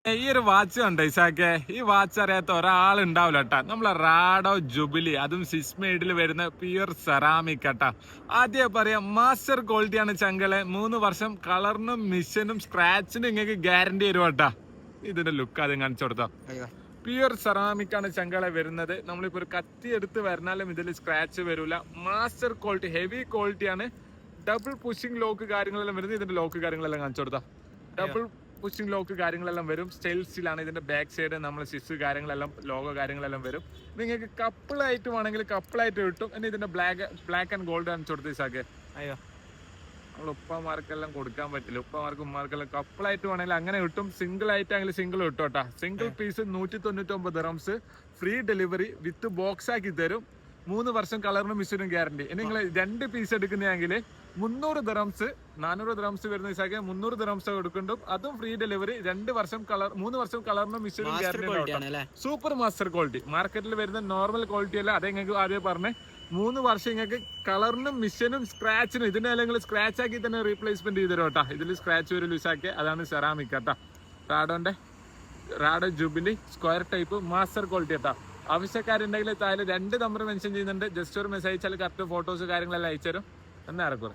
ഈ ഒരു വാച്ച് കണ്ടോ ഇസാക്കെ? ഈ വാച്ച് അറിയാത്ത ഒരാളുണ്ടാവില്ല കേട്ടാ. നമ്മളെ റാഡോ ജുബിലി, അതും സിസ്മെയ്ഡിൽ വരുന്ന പ്യുർ സെറാമിക് കേട്ടാ. ആദ്യം പറയാം, മാസ്റ്റർ ക്വാളിറ്റിയാണ് ചങ്കളെ. 3 വർഷം കളറിനും മിഷനും സ്ക്രാച്ചിനും ഇങ്ങനെ ഗ്യാരണ്ടി തരും കേട്ടാ. ഇതിന്റെ ലുക്ക് ആദ്യം കാണിച്ചു കൊടുത്തോ. പ്യുർ സെറാമിക് ആണ് ചങ്കളെ വരുന്നത്. നമ്മളിപ്പോ ഒരു കത്തി എടുത്ത് വരണാലും ഇതിൽ സ്ക്രാച്ച് വരൂല. മാസ്റ്റർ ക്വാളിറ്റി, ഹെവി ക്വാളിറ്റിയാണ്. ഡബിൾ പുഷിംഗ് ലോക്ക് കാര്യങ്ങളെല്ലാം വരുന്നത്. ഇതിന്റെ ലോക്ക് കാര്യങ്ങളെല്ലാം കാണിച്ചു കൊടുത്താ. ഡബിൾ പുഷിംഗ് ലോക്ക് കാര്യങ്ങളെല്ലാം വരും. സ്റ്റെയിൽസിലാണ് ഇതിന്റെ ബാക്ക് സൈഡ്. നമ്മൾ സിസ് കാര്യങ്ങളെല്ലാം ലോഗോ കാര്യങ്ങളെല്ലാം വരും. നിങ്ങൾക്ക് കപ്പിളായിട്ട് വേണമെങ്കിൽ കപ്പിളായിട്ട് കിട്ടും. ഇനി ഇതിന്റെ ബ്ലാക്ക് ആൻഡ് ഗോൾഡ് കാണിച്ചു കൊടുത്ത് ഇസാക്കെ. അയ്യോ, നമ്മൾ ഉപ്പമാർക്കെല്ലാം കൊടുക്കാൻ പറ്റില്ല. ഉപ്പമാർക്കും ഉമ്മാർക്കെല്ലാം കപ്പിളായിട്ട് വേണമെങ്കിൽ അങ്ങനെ കിട്ടും. സിംഗിൾ ആയിട്ടാണെങ്കിൽ സിംഗിൾ കിട്ടും കേട്ടാ. Single piece 199 dirhams. Free delivery with box ആക്കി തരും. 3 വർഷം കളറിനും മിഷനും ഗ്യാരണ്ടി. ഇനി നിങ്ങൾ 2 പീസ് എടുക്കുന്നതെങ്കിൽ 300 ദിർഹംസ്, 400 ദിർഹംസ് വരുന്ന ഇസാക്കെ 300 ദിർഹംസ് കൊടുക്കുന്നുണ്ട്. അതും ഫ്രീ ഡെലിവറി. 2 വർഷം 3 വർഷം കളറിനും മിഷനും ഗ്യാരണ്ടി. Super master quality. മാർക്കറ്റിൽ വരുന്ന നോർമൽ ക്വാളിറ്റി അല്ല. അതേ നിങ്ങൾക്ക് ആദ്യം പറഞ്ഞേ. 3 വർഷം നിങ്ങൾക്ക് കളറിനും മിഷനും സ്ക്രാച്ചിനും, ഇതിന്റെ അല്ലെങ്കിൽ സ്ക്രാച്ച് ആക്കി തന്നെ റീപ്ലേസ്മെന്റ് ചെയ്ത് തരും കേട്ടാ. ഇതിൽ സ്ക്രാച്ച് ഒരു ലൂസാക്കി. അതാണ് സെറാമിക് കേട്ടാ. Rado Jubilee square type master quality കേട്ടാ. ആവശ്യക്കാരുണ്ടെങ്കിൽ താഴെ 2 നമ്പർ മെൻഷൻ ചെയ്യുന്നുണ്ട്. ജസ്റ്റ് ഒരു മെസ്സേജ് അയച്ചാൽ കറക്റ്റ് ഫോട്ടോസ് കാര്യങ്ങളെല്ലാം അയച്ചു തരും. എന്നാ ഇറക്കും.